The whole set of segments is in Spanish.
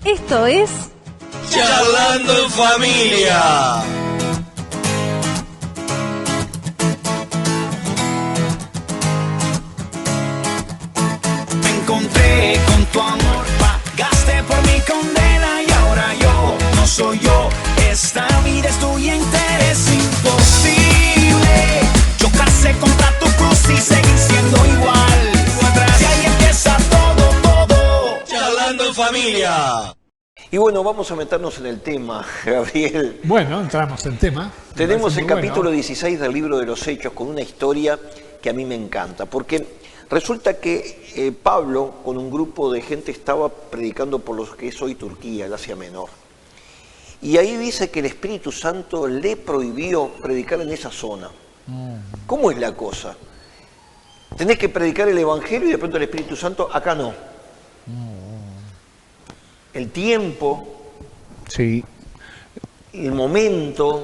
Esto es Charlando en Familia. Me encontré con tu amor, pagaste por mi condena y ahora yo no soy yo. Esta vida es tuya entera, es imposible chocarse contra tu cruz y seguir siendo igual. Si ahí empieza todo. Charlando en Familia. Y bueno, vamos a meternos en el tema, Gabriel. Bueno, entramos en tema. Tenemos el Muy capítulo bueno. 16 del libro de los Hechos con una historia que a mí me encanta, porque resulta que Pablo con un grupo de gente estaba predicando por lo que es hoy Turquía, el Asia Menor. Y ahí dice que el Espíritu Santo le prohibió predicar en esa zona. ¿Cómo es la cosa? Tenés que predicar el Evangelio y de pronto el Espíritu Santo, acá no. El tiempo, Sí. el momento.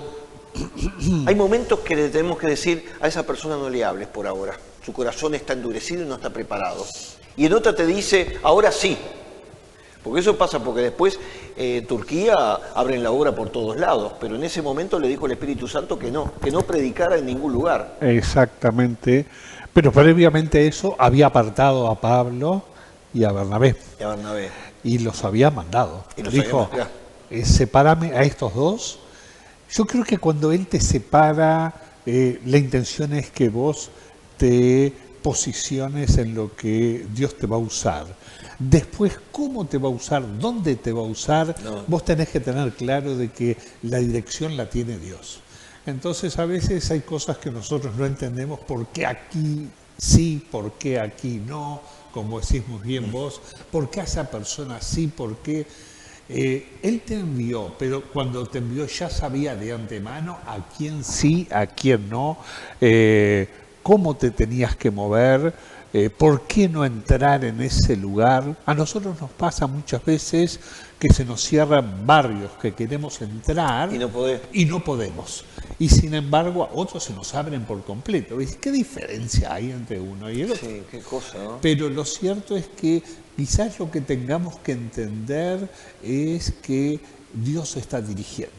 Hay momentos que le tenemos que decir a esa persona no le hables por ahora. Su corazón está endurecido y no está preparado. Y en otra te dice, ahora sí. Porque eso pasa porque después Turquía abren la obra por todos lados. Pero en ese momento le dijo el Espíritu Santo que no predicara en ningún lugar. Exactamente. Pero previamente a eso había apartado a Pablo y a Bernabé. Y a Bernabé. Y los había mandado. Y los Dijo, había mandado. sepárame a estos dos. Yo creo que cuando él te separa, la intención es que vos te posiciones en lo que Dios te va a usar. Después, cómo te va a usar, dónde te va a usar, No. vos tenés que tener claro de que la dirección la tiene Dios. Entonces, a veces hay cosas que nosotros no entendemos, por qué aquí sí, por qué aquí no, como decís muy bien vos, por qué a esa persona sí, por qué... él te envió, pero cuando te envió ya sabía de antemano a quién sí, a quién no, cómo te tenías que mover, por qué no entrar en ese lugar. A nosotros nos pasa muchas veces que se nos cierran barrios que queremos entrar Y no podés. y no podemos. Y sin embargo a otros se nos abren por completo. ¿Ves? ¿Qué diferencia hay entre uno y el otro? Sí, qué cosa, ¿no? Pero lo cierto es que quizás lo que tengamos que entender es que Dios está dirigiendo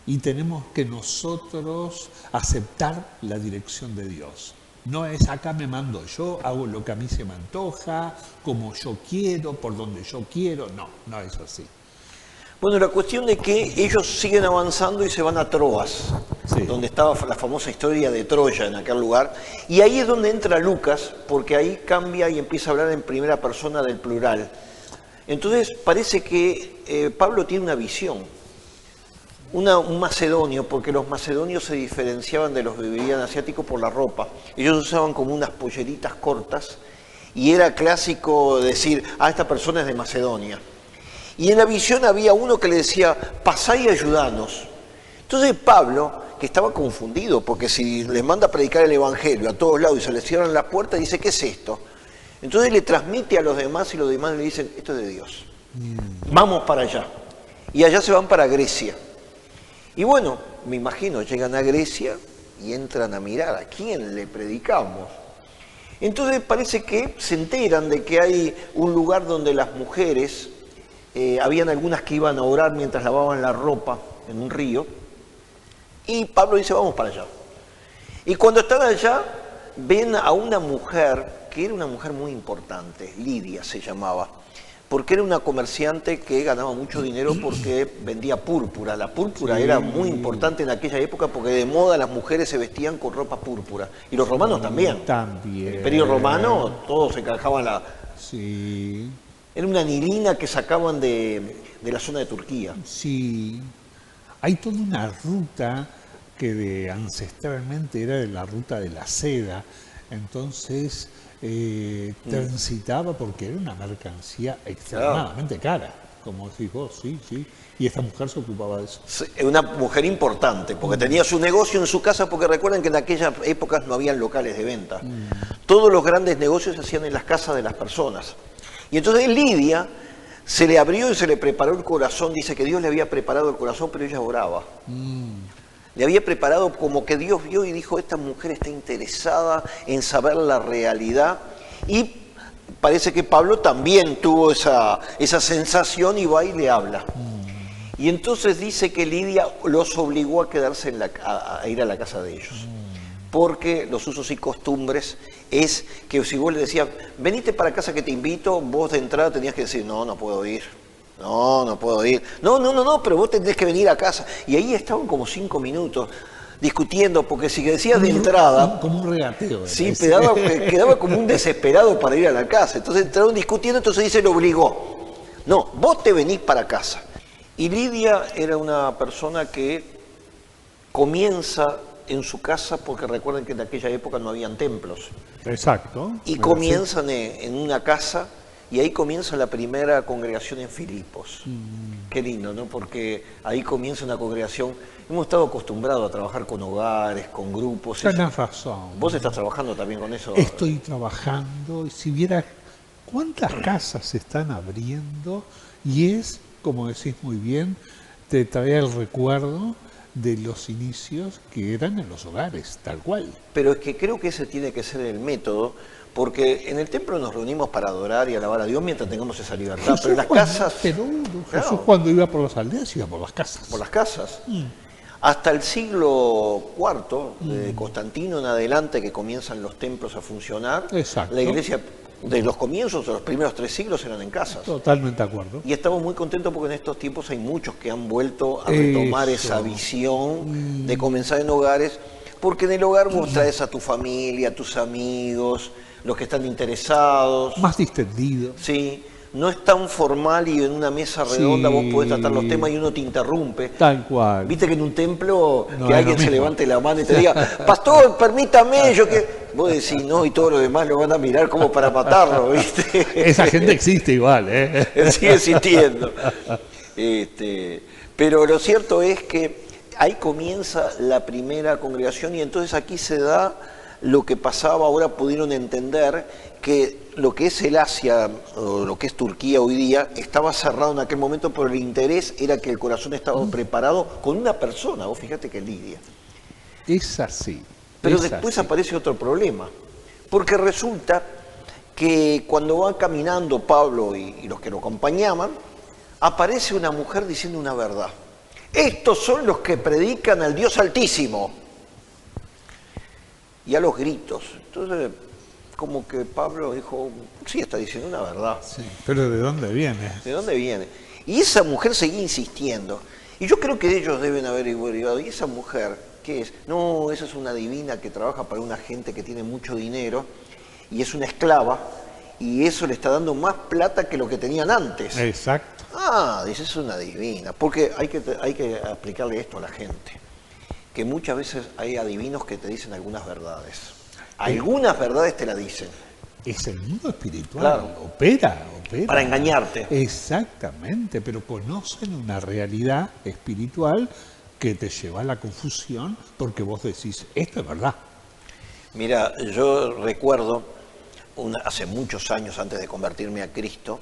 y tenemos que nosotros aceptar la dirección de Dios. No es acá me mando yo, hago lo que a mí se me antoja, como yo quiero, por donde yo quiero. No, no es así. Bueno, la cuestión de que ellos siguen avanzando y se van a Troas, Sí. donde estaba la famosa historia de Troya en aquel lugar, y ahí es donde entra Lucas, porque ahí cambia y empieza a hablar en primera persona del plural. Entonces parece que Pablo tiene una visión, un macedonio, porque los macedonios se diferenciaban de los que vivían asiáticos por la ropa. Ellos usaban como unas polleritas cortas, y era clásico decir, esta persona es de Macedonia. Y en la visión había uno que le decía, pasá y ayudanos. Entonces Pablo, que estaba confundido, porque si les manda a predicar el Evangelio a todos lados y se les cierran las puertas, dice, ¿qué es esto? Entonces le transmite a los demás y los demás le dicen, esto es de Dios. Vamos para allá. Y allá se van para Grecia. Y bueno, me imagino, llegan a Grecia y entran a mirar a quién le predicamos. Entonces parece que se enteran de que hay un lugar donde las mujeres... habían algunas que iban a orar mientras lavaban la ropa en un río. Y Pablo dice, vamos para allá. Y cuando están allá, ven a una mujer, que era una mujer muy importante, Lidia se llamaba, porque era una comerciante que ganaba mucho dinero porque vendía púrpura. La púrpura era muy importante en aquella época porque de moda las mujeres se vestían con ropa púrpura. Y los romanos también. También. El Imperio Romano, todos se encajaban la... Sí. Era una anilina que sacaban de la zona de Turquía. Sí, hay toda una ruta que ancestralmente era de la ruta de la seda, entonces transitaba porque era una mercancía extremadamente cara, como decís vos, sí, sí, y esta mujer se ocupaba de eso. Una mujer importante, porque tenía su negocio en su casa, porque recuerden que en aquellas épocas no habían locales de venta. Todos los grandes negocios se hacían en las casas de las personas. Y entonces Lidia se le abrió y se le preparó el corazón. Dice que Dios le había preparado el corazón, pero ella oraba. Le había preparado como que Dios vio y dijo, esta mujer está interesada en saber la realidad. Y parece que Pablo también tuvo esa sensación y va y le habla. Y entonces dice que Lidia los obligó a quedarse a ir a la casa de ellos. Porque los usos y costumbres es que si vos le decías, venite para casa que te invito, vos de entrada tenías que decir, no, no puedo ir. No puedo ir. No, pero vos tendés que venir a casa. Y ahí estaban como 5 minutos discutiendo, porque si decías de entrada... Como un regateo. Sí, quedaba como un desesperado para ir a la casa. Entonces entraron discutiendo, entonces dice, lo obligó. No, vos te venís para casa. Y Lidia era una persona que comienza en su casa, porque recuerden que en aquella época no habían templos. Exacto. Y comienzan en una casa, y ahí comienza la primera congregación en Filipos. Qué lindo, ¿no? Porque ahí comienza una congregación. Hemos estado acostumbrados a trabajar con hogares, con grupos. Tenés razón. ¿Vos estás trabajando también con eso? Estoy trabajando, y si vieras cuántas casas se están abriendo, y es, como decís muy bien, te trae el recuerdo de los inicios que eran en los hogares, tal cual. Pero es que creo que ese tiene que ser el método, porque en el templo nos reunimos para adorar y alabar a Dios mientras tengamos esa libertad, pero en las casas... Jesús cuando iba por las aldeas iba por las casas. Por las casas. Hasta el siglo IV, de Constantino en adelante, que comienzan los templos a funcionar, Exacto. La iglesia de los comienzos, de los primeros 3 siglos, eran en casas. Totalmente de acuerdo. Y estamos muy contentos porque en estos tiempos hay muchos que han vuelto a retomar esa visión de comenzar en hogares, porque en el hogar vos traes a tu familia, a tus amigos, los que están interesados. Más distendido. Sí, no es tan formal y en una mesa redonda vos podés tratar los temas y uno te interrumpe. Tal cual. Viste que en un templo No, que es alguien lo se mismo. levante la mano y te diga, pastor, permítame, yo que... Vos decís no y todos los demás lo van a mirar como para matarlo, ¿viste? Esa gente existe igual, ¿eh? Sigue existiendo. Pero lo cierto es que ahí comienza la primera congregación y entonces aquí se da lo que pasaba, ahora pudieron entender que lo que es el Asia, o lo que es Turquía hoy día, estaba cerrado en aquel momento, pero el interés era que el corazón estaba preparado con una persona, vos fíjate que Lidia. Es así. Pero es después así. aparece otro problema, porque resulta que cuando van caminando Pablo y los que lo acompañaban, aparece una mujer diciendo una verdad. Estos son los que predican al Dios Altísimo. Y a los gritos. Entonces, como que Pablo dijo, sí, está diciendo una verdad. Sí, pero ¿de dónde viene? ¿De dónde viene? Y esa mujer seguía insistiendo. Y yo creo que ellos deben haber averiguado, ¿y esa mujer qué es? No, esa es una divina que trabaja para una gente que tiene mucho dinero y es una esclava y eso le está dando más plata que lo que tenían antes. Exacto. Ah, dice, es una divina. Porque hay que aplicarle esto a la gente. Que muchas veces hay adivinos que te dicen algunas verdades. Algunas verdades te la dicen. Es el mundo espiritual. Claro. Opera. Para engañarte. Exactamente, pero conocen una realidad espiritual que te lleva a la confusión porque vos decís, esto es verdad. Mira, yo recuerdo, hace muchos años antes de convertirme a Cristo,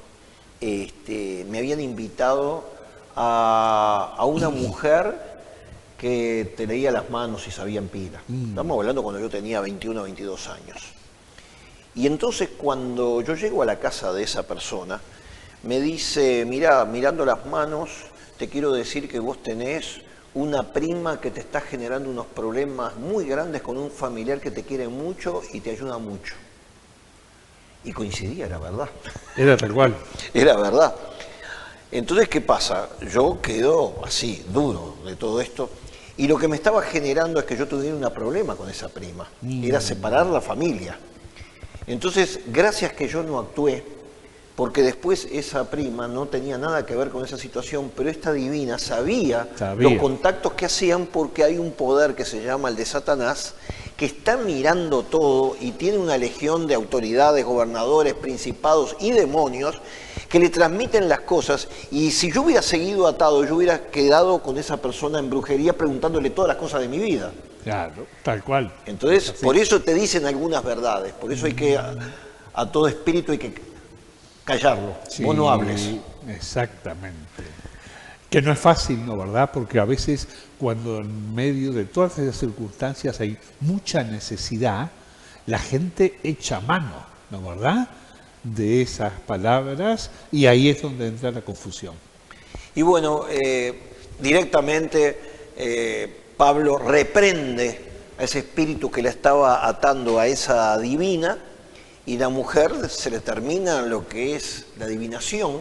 me habían invitado a una mujer que te leía las manos y sabía en pila. Estamos hablando cuando yo tenía 21 o 22 años. Y entonces cuando yo llego a la casa de esa persona, me dice, mira, mirando las manos, te quiero decir que vos tenés una prima que te está generando unos problemas muy grandes con un familiar que te quiere mucho y te ayuda mucho. Y coincidía, era verdad. Era tal cual. Era verdad. Entonces, ¿qué pasa? Yo quedo así, duro de todo esto. Y lo que me estaba generando es que yo tuviera un problema con esa prima. Era separar la familia. Entonces, gracias que yo no actué, porque después esa prima no tenía nada que ver con esa situación, pero esta divina sabía los contactos que hacían porque hay un poder que se llama el de Satanás, que está mirando todo y tiene una legión de autoridades, gobernadores, principados y demonios que le transmiten las cosas, y si yo hubiera seguido atado, yo hubiera quedado con esa persona en brujería preguntándole todas las cosas de mi vida. Claro, tal cual. Entonces, por eso te dicen algunas verdades, por eso hay que, a todo espíritu hay que callarlo, Sí, vos no hables. Exactamente. Que no es fácil, ¿no? ¿Verdad? Porque a veces cuando en medio de todas esas circunstancias hay mucha necesidad, la gente echa mano, ¿no? ¿Verdad? de esas palabras y ahí es donde entra la confusión. Y bueno, directamente Pablo reprende a ese espíritu que le estaba atando a esa divina, y la mujer se le termina lo que es la adivinación,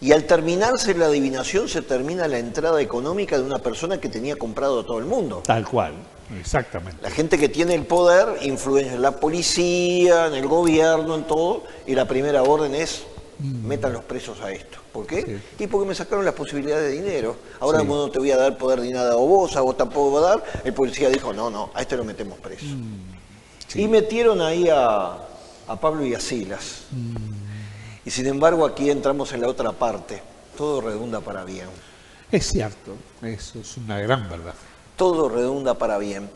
y al terminarse la adivinación se termina la entrada económica de una persona que tenía comprado a todo el mundo. Tal cual, exactamente. La gente que tiene el poder influencia en la policía, en el gobierno, en todo, y la primera orden es metan los presos a esto. ¿Por qué? Sí. Y porque me sacaron las posibilidades de dinero. Ahora Sí. no te voy a dar poder ni nada, o vos tampoco vas a dar. El policía dijo, no, a este lo metemos preso. Sí. Y metieron ahí a Pablo y a Silas. Y sin embargo aquí entramos en la otra parte. Todo redunda para bien. Es cierto, eso es una gran verdad. Todo redunda para bien.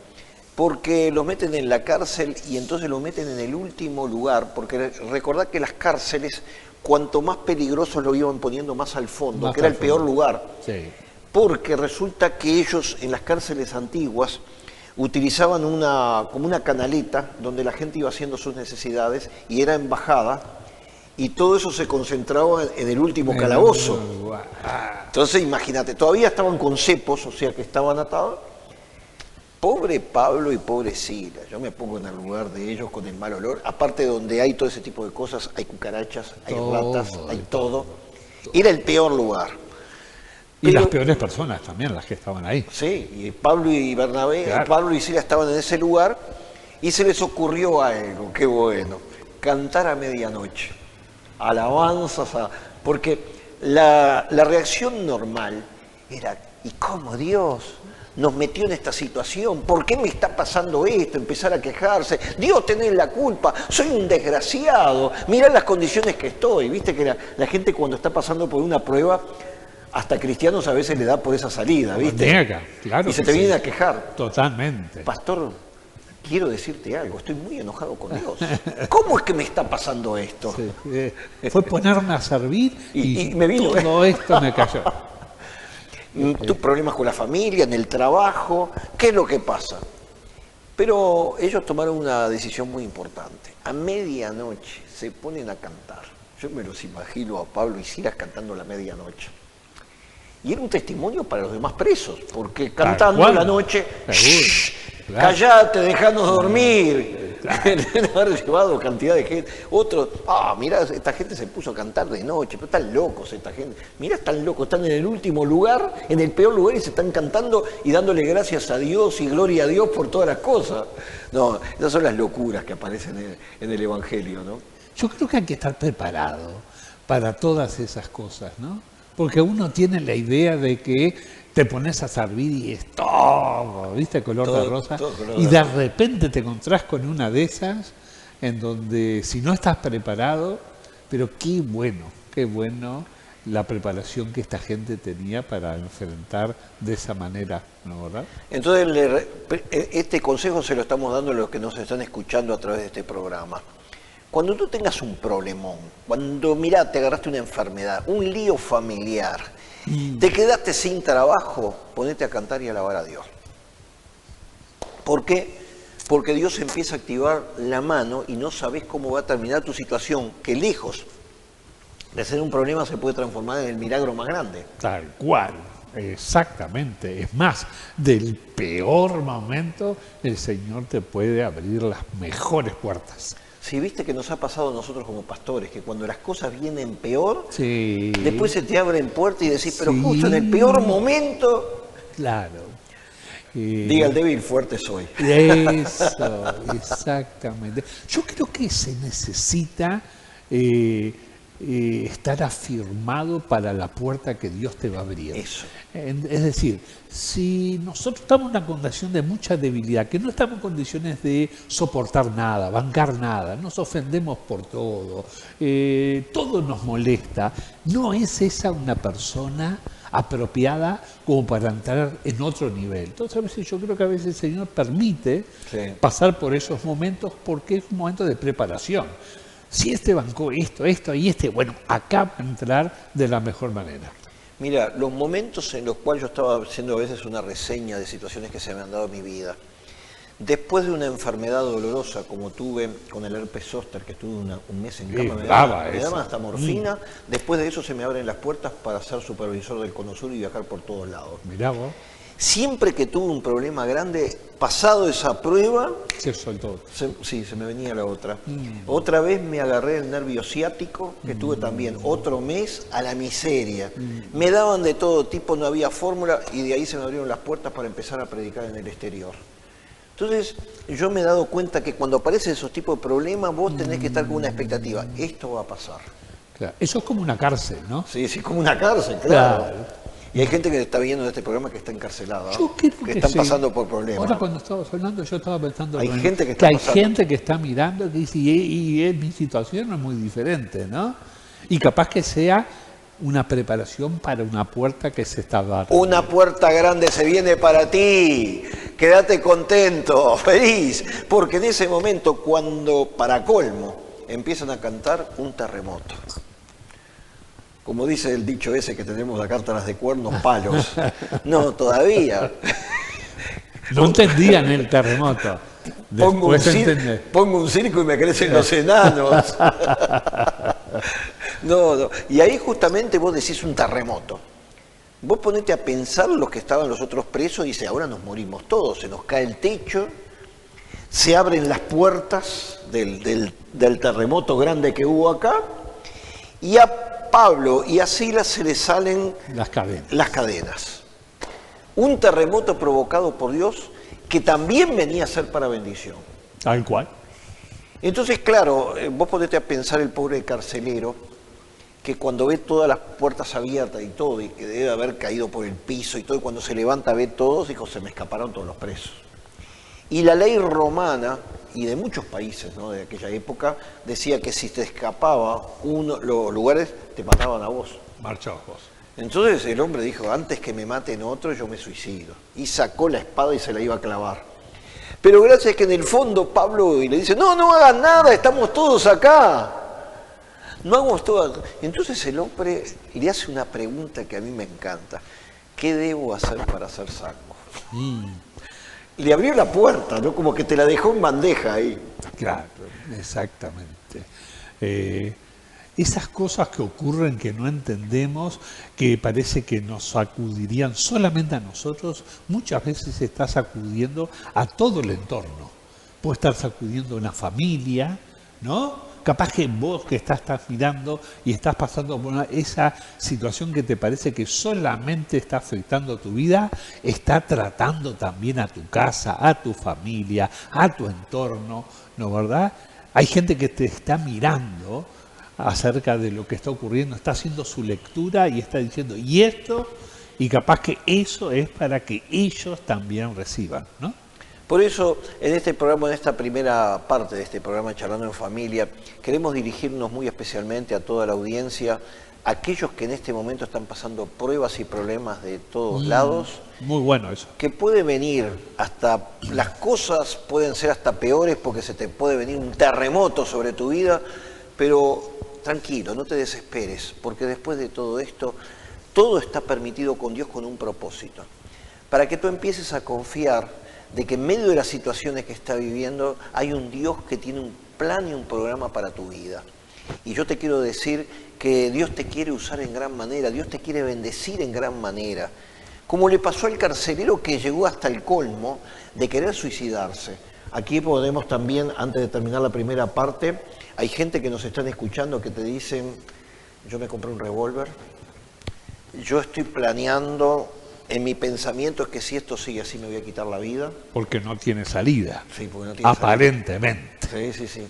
Porque los meten en la cárcel y entonces los meten en el último lugar. Porque recordad que las cárceles, cuanto más peligrosos lo iban poniendo más al fondo, Más que era al el peor fondo. lugar. Sí. Porque resulta que ellos en las cárceles antiguas utilizaban como una canaleta donde la gente iba haciendo sus necesidades y era embajada, y todo eso se concentraba en el último calabozo. Entonces imagínate, todavía estaban con cepos, o sea que estaban atados. Pobre Pablo y pobre Silas, yo me pongo en el lugar de ellos con el mal olor. Aparte, donde hay todo ese tipo de cosas, hay cucarachas, hay ratas, hay todo. Era el peor lugar. Y Pero- las peores personas también, las que estaban ahí. Sí, y Pablo y Bernabé, Claro. Pablo y Silas estaban en ese lugar y se les ocurrió algo, qué bueno, cantar a medianoche, alabanzas, porque la reacción normal era, ¿y cómo Dios nos metió en esta situación? ¿Por qué me está pasando esto? Empezar a quejarse, Dios tenés la culpa, soy un desgraciado, mirá las condiciones que estoy. Viste que la gente cuando está pasando por una prueba, hasta cristianos a veces le da por esa salida, ¿viste? Niega, claro Y se que te sí. vienen a quejar. Totalmente. Pastor, quiero decirte algo, estoy muy enojado con Dios. ¿Cómo es que me está pasando esto? Sí, fue ponerme a servir Y me vino. todo esto me cayó. Tus problemas con la familia, en el trabajo, ¿qué es lo que pasa? Pero ellos tomaron una decisión muy importante. A medianoche se ponen a cantar. Yo me los imagino a Pablo y Silas cantando a la medianoche. Y era un testimonio para los demás presos, porque cantando cual. a la noche, Seguro, "Shh, claro. callate, dejanos dormir". Deben haber llevado cantidad de gente. Otros, mirá, esta gente se puso a cantar de noche, pero están locos esta gente. Mirá, están locos, están en el último lugar, en el peor lugar, y se están cantando y dándole gracias a Dios y gloria a Dios por todas las cosas. No, esas son las locuras que aparecen en el Evangelio, ¿no? Yo creo que hay que estar preparado para todas esas cosas, ¿no? Porque uno tiene la idea de que te pones a servir y es todo, ¿viste? Color Todo- de rosa. todo color Y de de rosa. repente te encontrás con una de esas en donde si no estás preparado, pero qué bueno la preparación que esta gente tenía para enfrentar de esa manera, ¿no, verdad? Entonces, este consejo se lo estamos dando a los que nos están escuchando a través de este programa. Cuando tú tengas un problemón, cuando, mirá, te agarraste una enfermedad, un lío familiar, te quedaste sin trabajo, ponete a cantar y alabar a Dios. ¿Por qué? Porque Dios empieza a activar la mano y no sabes cómo va a terminar tu situación, que lejos de ser un problema se puede transformar en el milagro más grande. Tal cual, exactamente. Es más, del peor momento, el Señor te puede abrir las mejores puertas. Si viste que nos ha pasado a nosotros como pastores, que cuando las cosas vienen peor, Sí. después se te abren puertas y decís, pero Sí. justo en el peor momento, Claro. diga el débil, fuerte soy. Eso, exactamente. Yo creo que se necesita estar afirmado para la puerta que Dios te va a abrir. Eso. Es decir, si nosotros estamos en una condición de mucha debilidad, que no estamos en condiciones de soportar nada, bancar nada, nos ofendemos por todo, todo nos molesta, no es esa una persona apropiada como para entrar en otro nivel. Entonces a veces yo creo que a veces el Señor permite Sí. pasar por esos momentos porque es un momento de preparación. Si este bancó esto y bueno, acá va a entrar de la mejor manera. Mira, los momentos en los cuales yo estaba haciendo a veces una reseña de situaciones que se me han dado en mi vida, Después de una enfermedad dolorosa como tuve con el herpes zóster, que estuve un mes en cama, me daban hasta morfina. Después de eso se me abren las puertas para ser supervisor del Cono Sur y viajar por todos lados. Mirá vos. Siempre que tuve un problema grande, pasado esa prueba, Se soltó. se me venía la otra. Otra vez me agarré el nervio ciático, que estuve también otro mes a la miseria. Me daban de todo tipo, no había fórmula, y de ahí se me abrieron las puertas para empezar a predicar en el exterior. Entonces, yo me he dado cuenta que cuando aparecen esos tipos de problemas, vos tenés que estar con una expectativa. Esto va a pasar. Claro. Eso es como una cárcel, ¿no? Sí, como una cárcel, claro. Y hay gente que está viendo este programa que está encarcelada, Yo creo que están sí. pasando por problemas. Ahora cuando estabas hablando, yo estaba pensando Hay bueno, gente que está hay pasando. gente que está mirando que dice, y mi situación no es muy diferente, ¿no? Y capaz que sea una preparación para una puerta que se está dando. Una puerta grande se viene para ti. Quédate contento, feliz, porque en ese momento, cuando, para colmo, empiezan a cantar un terremoto. Como dice el dicho ese que tenemos acá atrás de cuernos, palos. No, todavía. No entendían el terremoto. Pongo un circo y me crecen los enanos. No. Y ahí justamente vos decís un terremoto. Vos ponete a pensar los que estaban los otros presos y dice, ahora nos morimos todos, se nos cae el techo, se abren las puertas del terremoto grande que hubo acá, y a Pablo y a Silas se les salen las cadenas. Un terremoto provocado por Dios que también venía a ser para bendición. Tal cual. Entonces, claro, vos ponete a pensar el pobre carcelero, que cuando ve todas las puertas abiertas y todo, y que debe haber caído por el piso y todo, y cuando se levanta ve todos, dijo, se me escaparon todos los presos. Y la ley romana, y de muchos países, ¿no?, de aquella época, decía que si te escapaba los lugares, te mataban a vos. Marchaos vos. Entonces el hombre dijo, antes que me maten otro, yo me suicido. Y sacó la espada y se la iba a clavar. Pero gracias que en el fondo Pablo le dice, no hagan nada, estamos todos acá. No hagamos todo. Entonces el hombre le hace una pregunta que a mí me encanta. ¿Qué debo hacer para ser salvo? Le abrió la puerta, ¿no? Como que te la dejó en bandeja ahí. Claro, exactamente. Esas cosas que ocurren que no entendemos, que parece que nos sacudirían solamente a nosotros, muchas veces está sacudiendo a todo el entorno. Puede estar sacudiendo a una familia, ¿no? Capaz que vos que estás mirando y estás pasando por esa situación que te parece que solamente está afectando tu vida, está tratando también a tu casa, a tu familia, a tu entorno, ¿no, verdad? Hay gente que te está mirando acerca de lo que está ocurriendo, está haciendo su lectura y está diciendo, y esto, y capaz que eso es para que ellos también reciban, ¿no? Por eso, en este programa, en esta primera parte de este programa Charlando en Familia, queremos dirigirnos muy especialmente a toda la audiencia, a aquellos que en este momento están pasando pruebas y problemas de todos lados. Muy bueno eso. Que puede venir hasta, las cosas pueden ser hasta peores porque se te puede venir un terremoto sobre tu vida, pero tranquilo, no te desesperes, porque después de todo esto, todo está permitido con Dios con un propósito. Para que tú empieces a confiar de que en medio de las situaciones que está viviendo hay un Dios que tiene un plan y un programa para tu vida. Y yo te quiero decir que Dios te quiere usar en gran manera, Dios te quiere bendecir en gran manera. Como le pasó al carcelero que llegó hasta el colmo de querer suicidarse. Aquí podemos también, antes de terminar la primera parte, hay gente que nos están escuchando que te dicen, yo me compré un revólver, yo estoy planeando... En mi pensamiento es que si esto sigue así me voy a quitar la vida. Porque no tiene salida. Sí, porque no tiene aparentemente. Salida. Sí.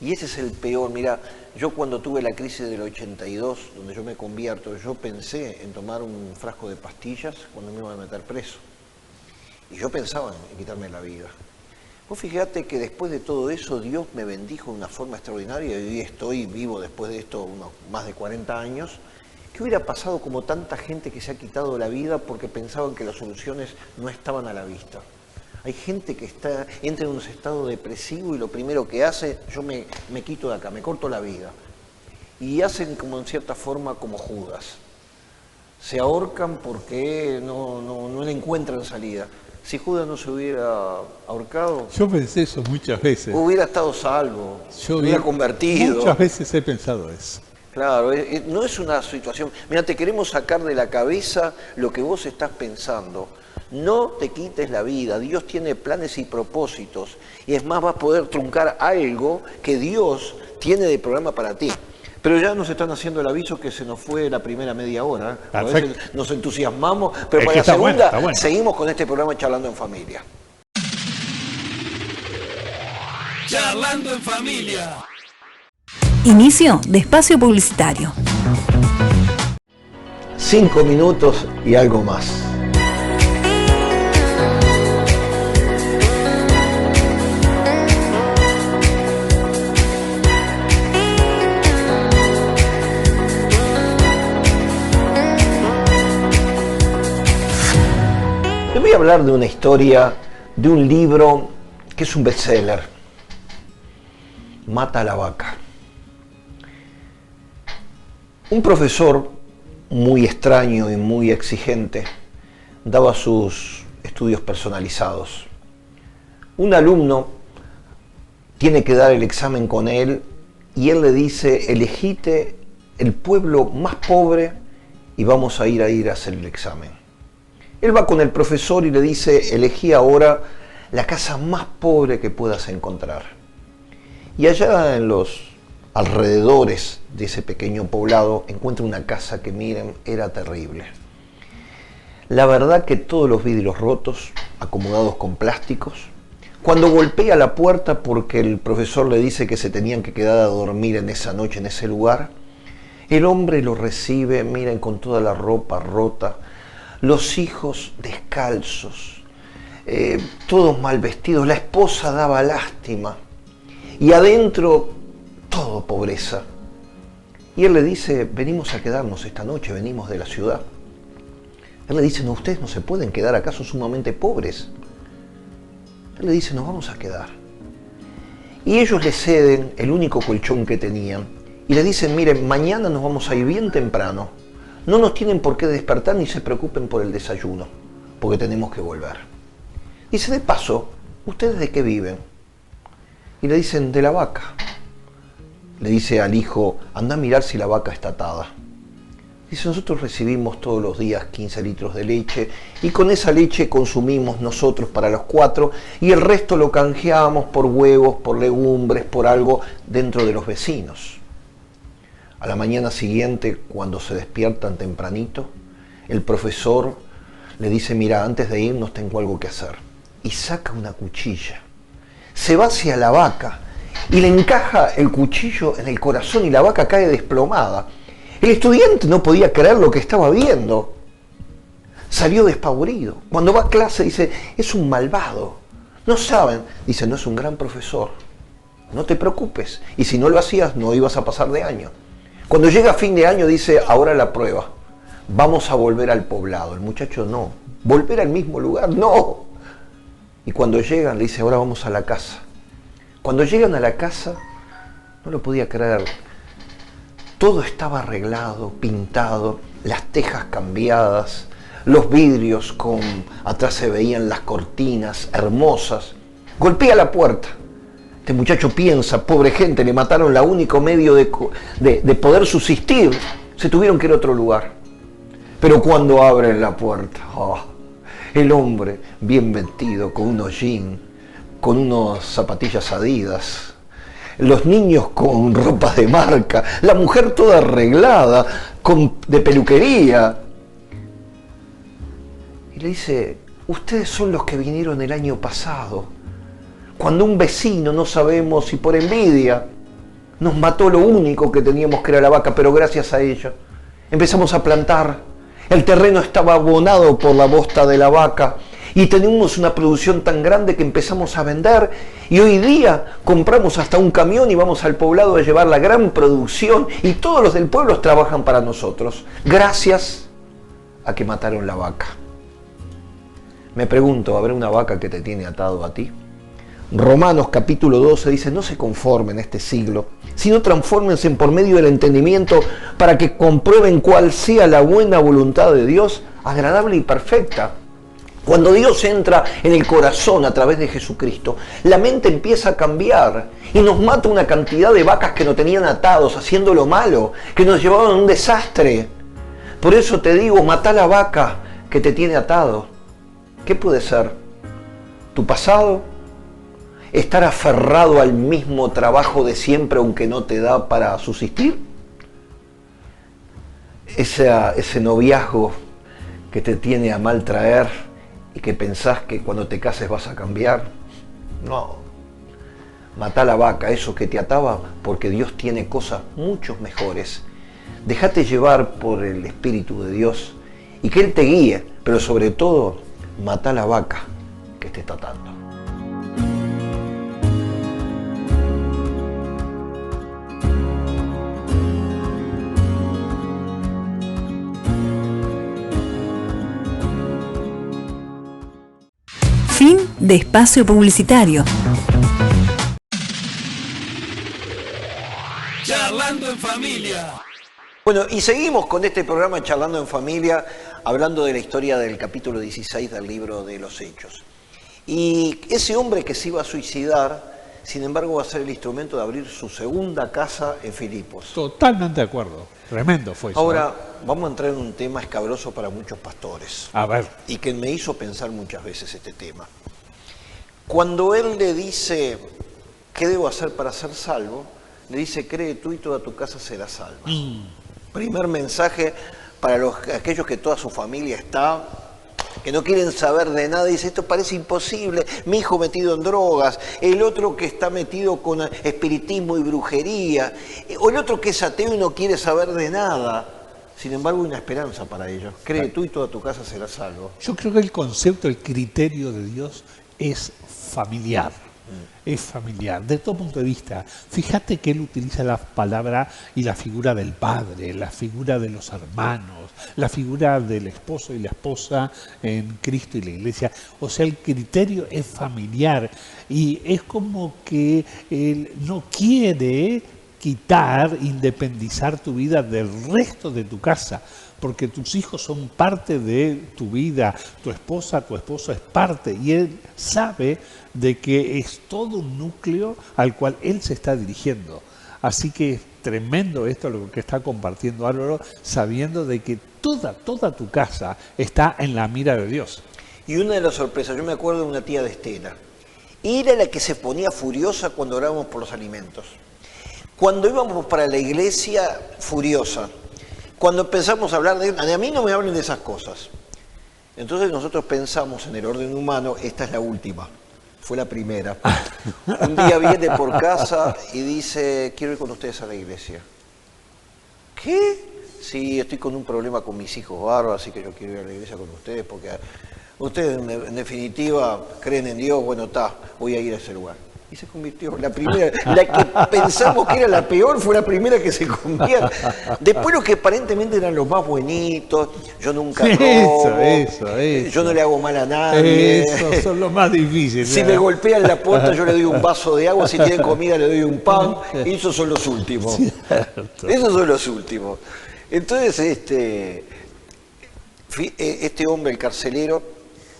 Y ese es el peor. Mira, yo cuando tuve la crisis del 82, donde yo me convierto, yo pensé en tomar un frasco de pastillas cuando me iban a meter preso. Y yo pensaba en quitarme la vida. Vos fíjate que después de todo eso, Dios me bendijo de una forma extraordinaria. Y hoy estoy vivo después de esto, más de 40 años. ¿Qué hubiera pasado como tanta gente que se ha quitado la vida porque pensaban que las soluciones no estaban a la vista? Hay gente que entra en un estado depresivo y lo primero que hace, yo me quito de acá, me corto la vida. Y hacen como en cierta forma como Judas. Se ahorcan porque no le encuentran salida. Si Judas no se hubiera ahorcado, Yo pensé eso muchas veces. hubiera estado salvo, se Yo hubiera convertido. Muchas veces he pensado eso. Claro, no es una situación... Mira, te queremos sacar de la cabeza lo que vos estás pensando. No te quites la vida, Dios tiene planes y propósitos. Y es más, vas a poder truncar algo que Dios tiene de programa para ti. Pero ya nos están haciendo el aviso que se nos fue la primera media hora. A veces nos entusiasmamos, pero para la segunda seguimos con este programa Charlando en Familia. Charlando en Familia. Inicio de espacio publicitario. 5 minutos y algo más. Te voy a hablar de una historia, de un libro que es un bestseller. Mata a la vaca. Un profesor muy extraño y muy exigente daba sus estudios personalizados. Un alumno tiene que dar el examen con él y él le dice: elegite el pueblo más pobre y vamos a ir a hacer el examen. Él va con el profesor y le dice: elegí ahora la casa más pobre que puedas encontrar. Y allá en los alrededores de ese pequeño poblado encuentra una casa que, miren, era terrible. La verdad que todos los vidrios rotos, acomodados con plásticos. Cuando golpea la puerta porque el profesor le dice que se tenían que quedar a dormir en esa noche en ese lugar, el hombre lo recibe, miren, con toda la ropa rota, los hijos descalzos, todos mal vestidos, la esposa daba lástima y adentro todo pobreza. Y él le dice: venimos a quedarnos esta noche, venimos de la ciudad. Él le dice: no, ustedes no se pueden quedar acá, son sumamente pobres. Él le dice: nos vamos a quedar. Y ellos le ceden el único colchón que tenían y le dicen: miren, mañana nos vamos a ir bien temprano. No nos tienen por qué despertar ni se preocupen por el desayuno, porque tenemos que volver. Dice: de paso, ¿ustedes de qué viven? Y le dicen: de la vaca. Le dice al hijo: anda a mirar si la vaca está atada. Dice: nosotros recibimos todos los días 15 litros de leche y con esa leche consumimos nosotros para los 4 y el resto lo canjeamos por huevos, por legumbres, por algo dentro de los vecinos. A la mañana siguiente, cuando se despiertan tempranito, el profesor le dice: mira, antes de irnos tengo algo que hacer. Y saca una cuchilla. Se va hacia la vaca y le encaja el cuchillo en el corazón y la vaca cae desplomada. El estudiante no podía creer lo que estaba viendo. Salió despavorido. Cuando va a clase dice: es un malvado. No saben. Dice: no, es un gran profesor. No te preocupes. Y si no lo hacías, no ibas a pasar de año. Cuando llega fin de año dice: ahora la prueba. Vamos a volver al poblado. El muchacho: no. ¿Volver al mismo lugar? No. Y cuando llegan le dice: ahora vamos a la casa. Cuando llegan a la casa, no lo podía creer. Todo estaba arreglado, pintado, las tejas cambiadas, los vidrios atrás se veían las cortinas hermosas. Golpea la puerta. Este muchacho piensa: pobre gente, le mataron la único medio de poder subsistir. Se tuvieron que ir a otro lugar. Pero cuando abren la puerta, el hombre bien vestido, con unos jeans, con unas zapatillas Adidas, los niños con ropas de marca, la mujer toda arreglada, de peluquería. Y le dice: ustedes son los que vinieron el año pasado, cuando un vecino, no sabemos si por envidia, nos mató lo único que teníamos, que era la vaca, pero gracias a ello empezamos a plantar. El terreno estaba abonado por la bosta de la vaca y tenemos una producción tan grande que empezamos a vender y hoy día compramos hasta un camión y vamos al poblado a llevar la gran producción y todos los del pueblo trabajan para nosotros, gracias a que mataron la vaca. Me pregunto, ¿habrá una vaca que te tiene atado a ti? Romanos capítulo 12 dice: no se conformen este siglo, sino transfórmense por medio del entendimiento para que comprueben cuál sea la buena voluntad de Dios, agradable y perfecta. Cuando Dios entra en el corazón a través de Jesucristo, la mente empieza a cambiar y nos mata una cantidad de vacas que nos tenían atados, haciendo lo malo, que nos llevaban a un desastre. Por eso te digo, mata la vaca que te tiene atado. ¿Qué puede ser? ¿Tu pasado? ¿Estar aferrado al mismo trabajo de siempre aunque no te da para subsistir? Ese noviazgo que te tiene a mal traer y que pensás que cuando te cases vas a cambiar. No. Matá la vaca, eso que te ataba, porque Dios tiene cosas mucho mejores. Déjate llevar por el Espíritu de Dios y que Él te guíe, pero sobre todo, matá la vaca que te está atando. Fin de espacio publicitario. Charlando en familia. Bueno, y seguimos con este programa Charlando en Familia, hablando de la historia del capítulo 16 del libro de los Hechos. Y ese hombre que se iba a suicidar, sin embargo, va a ser el instrumento de abrir su segunda casa en Filipos. Totalmente de acuerdo. Tremendo fue eso. Ahora, vamos a entrar en un tema escabroso para muchos pastores. A ver. Y que me hizo pensar muchas veces este tema. Cuando él le dice, ¿qué debo hacer para ser salvo? Le dice, cree tú y toda tu casa será salva. Primer mensaje para aquellos que toda su familia está, que no quieren saber de nada. Dice, esto parece imposible, mi hijo metido en drogas, el otro que está metido con espiritismo y brujería, o el otro que es ateo y no quiere saber de nada. Sin embargo, hay una esperanza para ellos. Cree tú y toda tu casa será salvo. Yo creo que el concepto, el criterio de Dios es familiar. Es familiar, de todo punto de vista. Fíjate que él utiliza la palabra y la figura del padre, la figura de los hermanos, la figura del esposo y la esposa en Cristo y la iglesia. O sea, el criterio es familiar y es como que él no quiere quitar, independizar tu vida del resto de tu casa, porque tus hijos son parte de tu vida, tu esposo es parte, y él sabe de que es todo un núcleo al cual él se está dirigiendo. Así que es tremendo esto lo que está compartiendo Álvaro, sabiendo de que toda tu casa está en la mira de Dios. Y una de las sorpresas, yo me acuerdo de una tía de Estela, era la que se ponía furiosa cuando orábamos por los alimentos. Cuando íbamos para la iglesia, furiosa. Cuando empezamos a hablar a mí no me hablen de esas cosas. Entonces nosotros pensamos en el orden humano, esta es la última, fue la primera. Un día viene por casa y dice, quiero ir con ustedes a la iglesia. ¿Qué? Sí, estoy con un problema con mis hijos bárbaros, así que yo quiero ir a la iglesia con ustedes, porque ustedes en definitiva creen en Dios, bueno, voy a ir a ese lugar. Y se convirtió, la primera, la que pensamos que era la peor fue la primera que se convierte. Después los que aparentemente eran los más buenitos, yo nunca robo, Eso. yo no le hago mal a nadie. Esos son los más difíciles. Si me golpean la puerta yo le doy un vaso de agua, si tienen comida le doy un pan, y esos son los últimos. Cierto. Esos son los últimos. Entonces este hombre, el carcelero,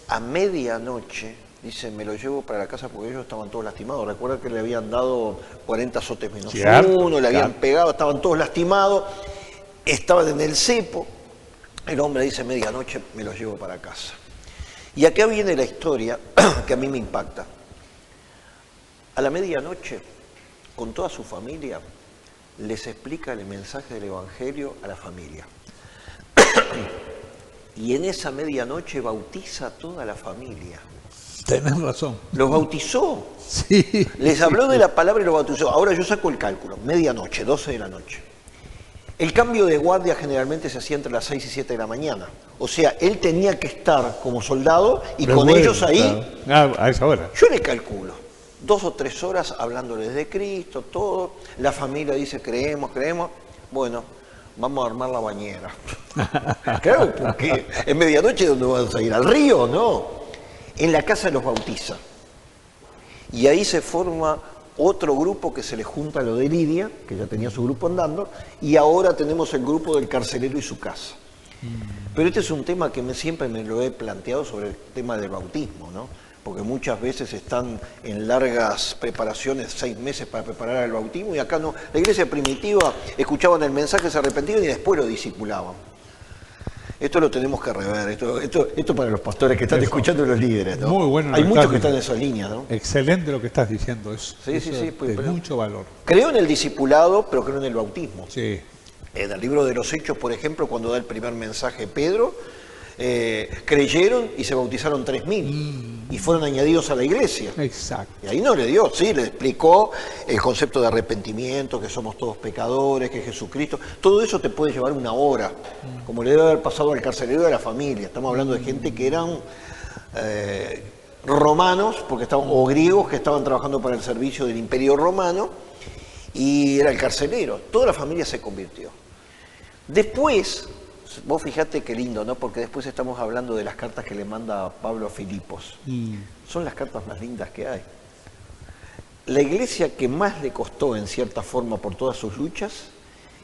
a medianoche, dice, me lo llevo para la casa porque ellos estaban todos lastimados. Recuerda que le habían dado 40 azotes menos uno, le habían pegado, estaban todos lastimados, estaban en el cepo. El hombre dice, medianoche me los llevo para casa. Y acá viene la historia que a mí me impacta. A la medianoche, con toda su familia, les explica el mensaje del Evangelio a la familia. Y en esa medianoche bautiza a toda la familia. Tenés razón. Los bautizó. Sí. Les habló de la palabra y los bautizó. Ahora yo saco el cálculo. Medianoche, 12 de la noche. El cambio de guardia generalmente se hacía entre las 6 y 7 de la mañana. O sea, él tenía que estar como soldado y con ellos ahí. Claro. A esa hora. Yo le calculo. 2 o 3 horas hablándoles de Cristo, todo. La familia dice, creemos. Bueno, vamos a armar la bañera. Claro, porque en medianoche, ¿dónde vas a ir? ¿Al río? No. En la casa los bautiza. Y ahí se forma otro grupo que se le junta a lo de Lidia, que ya tenía su grupo andando, y ahora tenemos el grupo del carcelero y su casa. Pero este es un tema que siempre me lo he planteado sobre el tema del bautismo, ¿no? Porque muchas veces están en largas preparaciones, 6 meses para preparar el bautismo, y acá no. La iglesia primitiva escuchaban el mensaje, se arrepentían y después lo discipulaban. Esto lo tenemos que rever, esto para los pastores que están escuchando y los líderes, ¿no? Muy bueno. Hay muchos que están en esa línea, ¿no? Excelente lo que estás diciendo, eso. Sí, de mucho valor. Creo en el discipulado, pero creo en el bautismo. Sí. En el libro de los Hechos, por ejemplo, cuando da el primer mensaje Pedro, creyeron y se bautizaron 3.000 y fueron añadidos a la iglesia. Exacto. Y ahí no le dio, sí, le explicó el concepto de arrepentimiento, que somos todos pecadores, que Jesucristo, todo eso te puede llevar una hora, como le debe haber pasado al carcelero de la familia. Estamos hablando de gente que eran romanos, o griegos que estaban trabajando para el servicio del Imperio Romano, y era el carcelero. Toda la familia se convirtió. Después, vos fijate qué lindo, ¿no? Porque después estamos hablando de las cartas que le manda Pablo a Filipos. Son las cartas más lindas que hay. La iglesia que más le costó, en cierta forma, por todas sus luchas,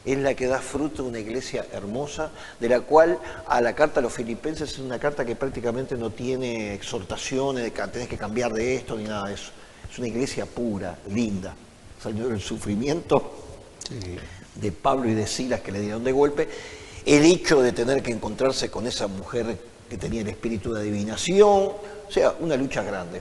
es la que da fruto de una iglesia hermosa, de la cual a la carta a los filipenses es una carta que prácticamente no tiene exhortaciones de que tenés que cambiar de esto ni nada de eso. Es una iglesia pura, linda. Salió del sufrimiento de Pablo y de Silas, que le dieron de golpe, el hecho de tener que encontrarse con esa mujer que tenía el espíritu de adivinación, o sea, una lucha grande.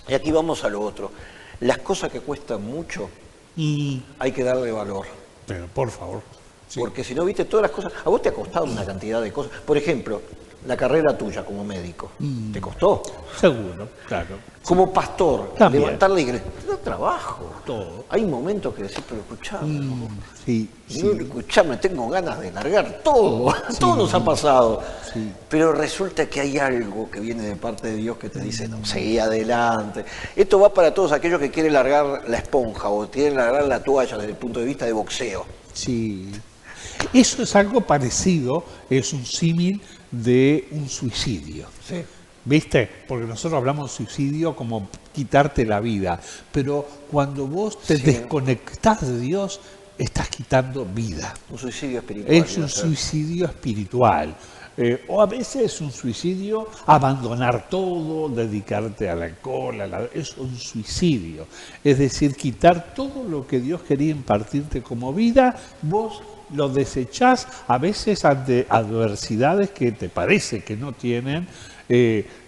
Y aquí vamos a lo otro. Las cosas que cuestan mucho, hay que darle valor. Pero por favor. Sí. Porque si no, viste, todas las cosas, a vos te ha costado una cantidad de cosas. Por ejemplo, la carrera tuya como médico, ¿te costó? Seguro, claro. Como pastor, También. levantar la iglesia, te da trabajo. Todo. Hay momentos que decís, pero escuchame, Sí, escuchame, tengo ganas de largar todo. Todo nos ha pasado. Sí. Pero resulta que hay algo que viene de parte de Dios que te dice, no, seguí adelante. Esto va para todos aquellos que quieren largar la esponja o quieren largar la toalla desde el punto de vista de boxeo. Sí. Eso es algo parecido, es un símil de un suicidio. Sí. ¿Viste? Porque nosotros hablamos de suicidio como quitarte la vida, pero cuando vos te desconectás de Dios, estás quitando vida. Un suicidio espiritual. Es un suicidio espiritual. O a veces es un suicidio abandonar todo, dedicarte al alcohol, es un suicidio. Es decir, quitar todo lo que Dios quería impartirte como vida, vos lo desechás a veces ante adversidades que te parece que no tienen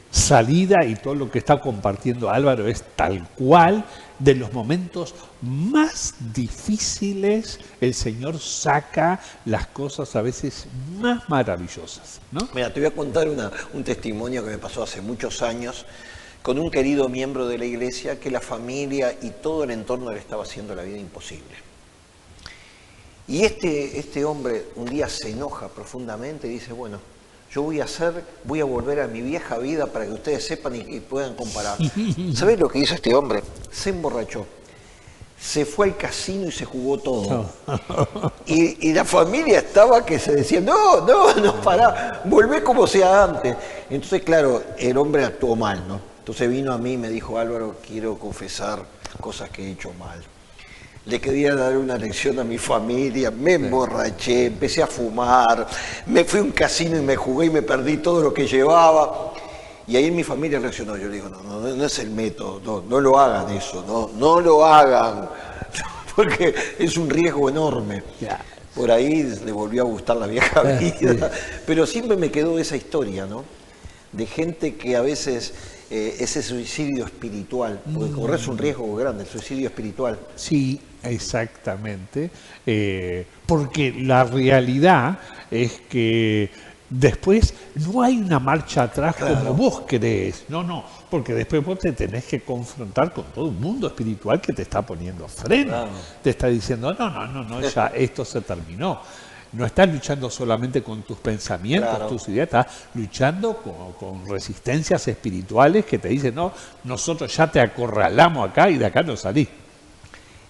salida, y todo lo que está compartiendo Álvaro es tal cual. De los momentos más difíciles el Señor saca las cosas a veces más maravillosas, ¿no? Mira, te voy a contar un testimonio que me pasó hace muchos años con un querido miembro de la iglesia que la familia y todo el entorno le estaba haciendo la vida imposible. Y este hombre un día se enoja profundamente y dice, bueno, yo voy a volver a mi vieja vida para que ustedes sepan y puedan comparar. ¿Sabés lo que hizo este hombre? Se emborrachó. Se fue al casino y se jugó todo. Y la familia estaba que se decía, no, pará, volvé como sea antes. Entonces, claro, el hombre actuó mal, ¿no? Entonces vino a mí y me dijo, Álvaro, quiero confesar cosas que he hecho mal. Le quería dar una lección a mi familia, me emborraché, empecé a fumar, me fui a un casino y me jugué y me perdí todo lo que llevaba. Y ahí mi familia reaccionó. Yo le digo, no es el método, no lo hagan eso, no lo hagan, porque es un riesgo enorme. Por ahí le volvió a gustar la vieja vida, pero siempre me quedó esa historia, ¿no? De gente que a veces ese suicidio espiritual, porque corres un riesgo grande, el suicidio espiritual. Sí, exactamente, porque la realidad es que después no hay una marcha atrás como vos crees, no, porque después vos te tenés que confrontar con todo un mundo espiritual que te está poniendo freno, te está diciendo, no, ya esto se terminó. No estás luchando solamente con tus pensamientos, tus ideas, estás luchando con resistencias espirituales que te dicen, no, nosotros ya te acorralamos acá y de acá no salís.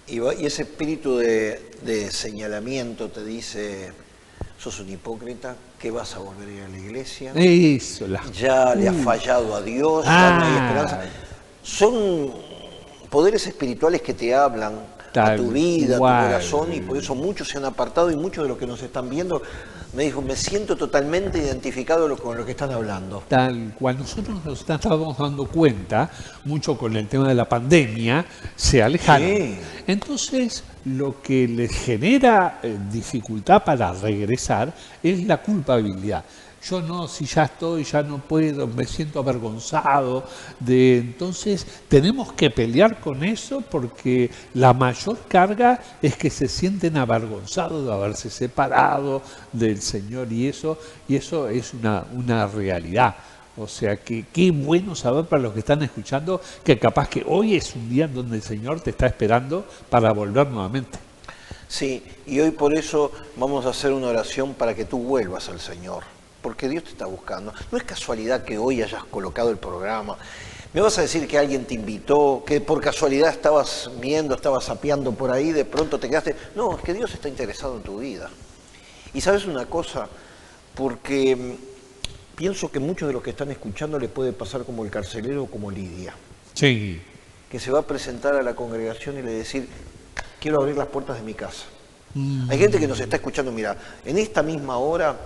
Y ese espíritu de señalamiento te dice, sos un hipócrita, que vas a volver a ir a la iglesia, eso, ya le has fallado a Dios, ya no hay esperanza. Son poderes espirituales que te hablan a tu vida, a tu corazón, y por eso muchos se han apartado y muchos de los que nos están viendo Me dijo, me siento totalmente identificado con lo que están hablando. Tal cual nosotros nos estábamos dando cuenta, mucho con el tema de la pandemia, se alejaron. Sí. Entonces, lo que les genera dificultad para regresar es la culpabilidad. Yo no, si ya estoy, ya no puedo, me siento avergonzado. Entonces, tenemos que pelear con eso porque la mayor carga es que se sienten avergonzados de haberse separado del Señor y eso es una realidad. O sea, que qué bueno saber para los que están escuchando que capaz que hoy es un día en donde el Señor te está esperando para volver nuevamente. Sí, y hoy por eso vamos a hacer una oración para que tú vuelvas al Señor. Porque Dios te está buscando. No es casualidad que hoy hayas colocado el programa. Me vas a decir que alguien te invitó, que por casualidad estabas viendo, estabas sapeando por ahí, de pronto te quedaste. No, es que Dios está interesado en tu vida. Y sabes una cosa, porque pienso que muchos de los que están escuchando les puede pasar como el carcelero o como Lidia. Sí. Que se va a presentar a la congregación y le decir, quiero abrir las puertas de mi casa. Hay gente que nos está escuchando, mira, en esta misma hora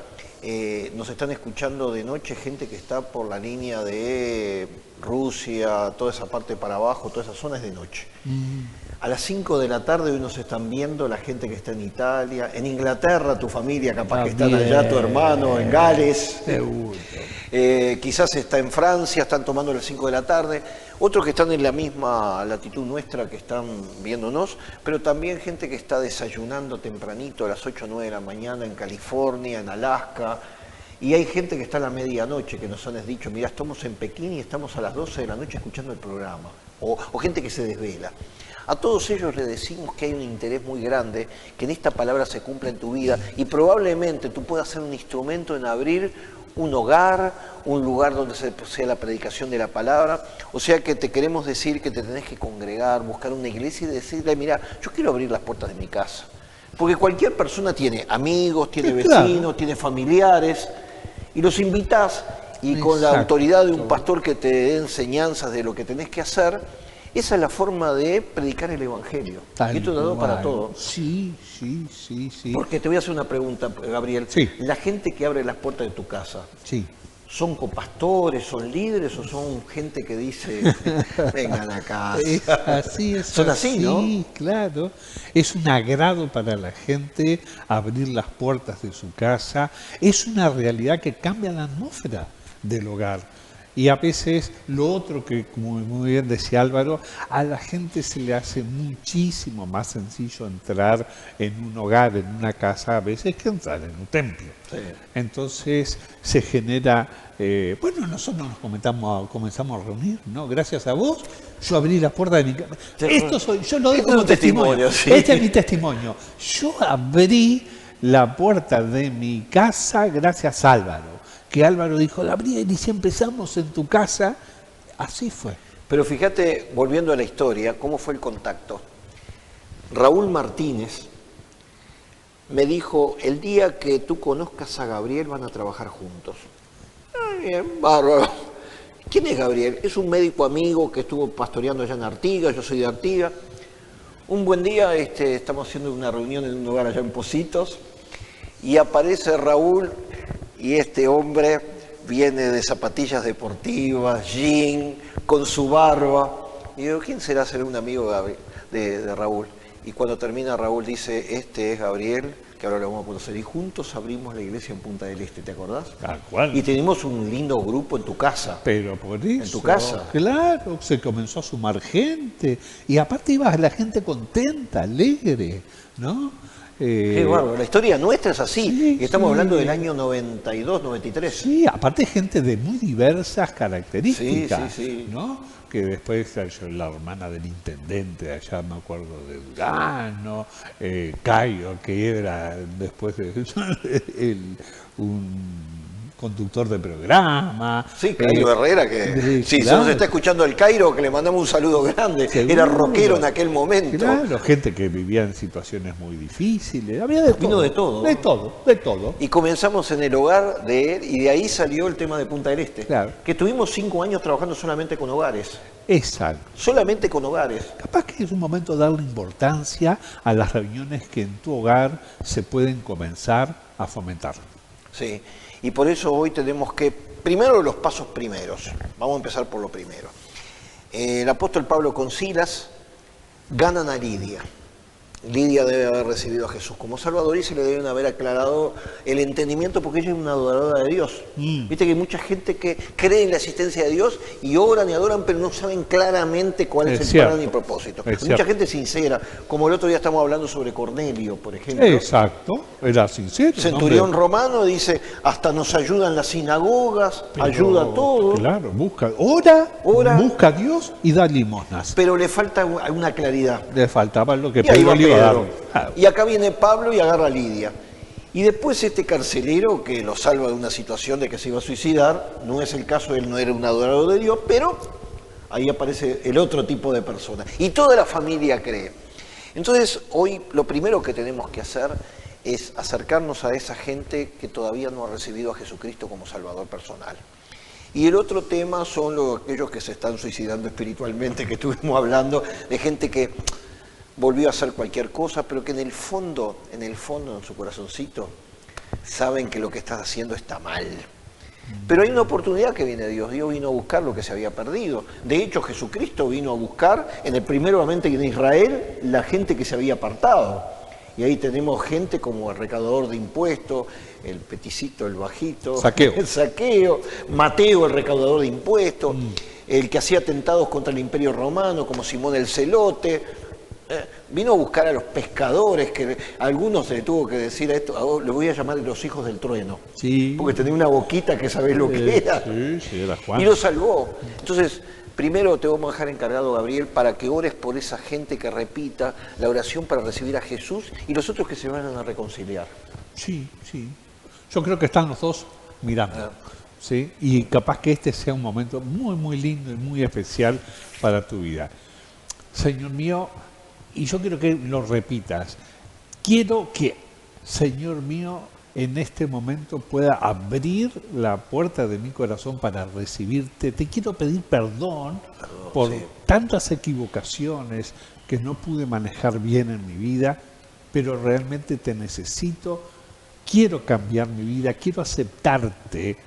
nos están escuchando de noche gente que está por la línea de Rusia, toda esa parte para abajo, toda esa zona es de noche. A las 5 de la tarde hoy nos están viendo la gente que está en Italia, en Inglaterra, tu familia capaz que están allá, tu hermano, en Gales. Seguro. Quizás está en Francia, están tomando las 5 de la tarde. Otros que están en la misma latitud nuestra que están viéndonos, pero también gente que está desayunando tempranito a las 8 o 9 de la mañana en California, en Alaska. Y hay gente que está a la medianoche que nos han dicho, mira, estamos en Pekín y estamos a las 12 de la noche escuchando el programa. O gente que se desvela. A todos ellos les decimos que hay un interés muy grande, que en esta palabra se cumpla en tu vida y probablemente tú puedas ser un instrumento en abrir un hogar, un lugar donde sea la predicación de la palabra. O sea que te queremos decir que te tenés que congregar, buscar una iglesia y decirle, mira, yo quiero abrir las puertas de mi casa. Porque cualquier persona tiene amigos, tiene vecinos, tiene familiares, y los invitás y con la autoridad de un pastor que te dé enseñanzas de lo que tenés que hacer. Esa es la forma de predicar el Evangelio. Y esto es dado para todo. Sí. Porque te voy a hacer una pregunta, Gabriel. Sí. La gente que abre las puertas de tu casa, Sí. ¿son copastores, son líderes o son gente que dice, vengan acá? Son así, ¿no? Sí, claro. Es un agrado para la gente abrir las puertas de su casa. Es una realidad que cambia la atmósfera del hogar. Y a veces lo otro que, como muy bien decía Álvaro, a la gente se le hace muchísimo más sencillo entrar en un hogar, en una casa, a veces que entrar en un templo. Sí. Entonces se genera, nosotros nos comenzamos a reunir, ¿no? Gracias a vos, yo abrí la puerta de mi casa. Yo lo doy como testimonio. Sí. Este es mi testimonio. Yo abrí la puerta de mi casa gracias a Álvaro. Que Álvaro dijo, Gabriel, y si empezamos en tu casa, así fue. Pero fíjate, volviendo a la historia, ¿cómo fue el contacto? Raúl Martínez me dijo, el día que tú conozcas a Gabriel van a trabajar juntos. Bien, bárbaro. ¿Quién es Gabriel? Es un médico amigo que estuvo pastoreando allá en Artigas, yo soy de Artigas. Un buen día estamos haciendo una reunión en un lugar allá en Pocitos y aparece Raúl. Y este hombre viene de zapatillas deportivas, jean, con su barba. Y digo, ¿quién será? Será un amigo de Raúl. Y cuando termina Raúl dice, este es Gabriel, que ahora lo vamos a conocer. Y juntos abrimos la iglesia en Punta del Este, ¿te acordás? Tal cual. Y tenemos un lindo grupo en tu casa. Pero por eso. En tu casa. Claro, se comenzó a sumar gente. Y aparte iba la gente contenta, alegre, ¿no? Qué bárbaro. La historia nuestra es así. Sí, y estamos sí. hablando del año 92, 93. Sí, aparte gente de muy diversas características, Sí. ¿no? Que después la hermana del intendente, allá me acuerdo de Durano, Cayo, que era después un conductor de programa. Sí, Cairo Herrera, que si claro. se nos está escuchando el Cairo, que le mandamos un saludo grande. Seguro. Era rockero en aquel momento. Claro, gente que vivía en situaciones muy difíciles. Había de todo. Vino de todo. De todo. Y comenzamos en el hogar de él, y de ahí salió el tema de Punta del Este. Claro. Que tuvimos 5 años trabajando solamente con hogares. Exacto. Solamente con hogares. Capaz que es un momento de darle importancia a las reuniones que en tu hogar se pueden comenzar a fomentar. Sí, y por eso hoy tenemos que, primero los pasos primeros, vamos a empezar por lo primero. El apóstol Pablo con Silas ganan a Lidia. Lidia debe haber recibido a Jesús como Salvador y se le deben haber aclarado el entendimiento porque ella es una adoradora de Dios. Viste que hay mucha gente que cree en la existencia de Dios y oran y adoran, pero no saben claramente cuál es el plan y propósito. Hay mucha gente sincera, como el otro día estamos hablando sobre Cornelio, por ejemplo. Exacto, era sincero. Centurión romano dice, hasta nos ayudan las sinagogas, Pero, ayuda a todo. Claro, ora, Ora. busca a Dios y da limosnas. Pero le falta una claridad. Le faltaba lo que Y ahí Pedro va le iba a dar. Pedro. Y acá viene Pablo y agarra a Lidia. Y después este carcelero que lo salva de una situación de que se iba a suicidar, no es el caso, él no era un adorador de Dios, pero ahí aparece el otro tipo de persona. Y toda la familia cree. Entonces, hoy lo primero que tenemos que hacer es acercarnos a esa gente que todavía no ha recibido a Jesucristo como Salvador personal. Y el otro tema son aquellos que se están suicidando espiritualmente, que estuvimos hablando, de gente que volvió a hacer cualquier cosa, pero que en el fondo, en su corazoncito, saben que lo que están haciendo está mal. Pero hay una oportunidad que viene de Dios. Dios vino a buscar lo que se había perdido. De hecho, Jesucristo vino a buscar, primeramente en Israel, la gente que se había apartado. Y ahí tenemos gente como el recaudador de impuestos, el peticito, el bajito, Zaqueo. el Zaqueo, Mateo, el recaudador de impuestos, el que hacía atentados contra el Imperio Romano, como Simón el Celote. Vino a buscar a los pescadores, que algunos se le tuvo que decir a esto, le voy a llamar los hijos del trueno, Sí. porque tenía una boquita que sabés lo que era, Sí, era Juan. y lo salvó. Entonces, primero te vamos a dejar encargado, Gabriel, para que ores por esa gente que repita la oración para recibir a Jesús y los otros que se vayan a reconciliar. Sí. Yo creo que están los dos mirando. ¿Sí? Y capaz que este sea un momento muy, muy lindo y muy especial para tu vida. Señor mío, y yo quiero que lo repitas. Quiero que, Señor mío, en este momento pueda abrir la puerta de mi corazón para recibirte. Te quiero pedir perdón por tantas equivocaciones que no pude manejar bien en mi vida, pero realmente te necesito. Quiero cambiar mi vida, quiero aceptarte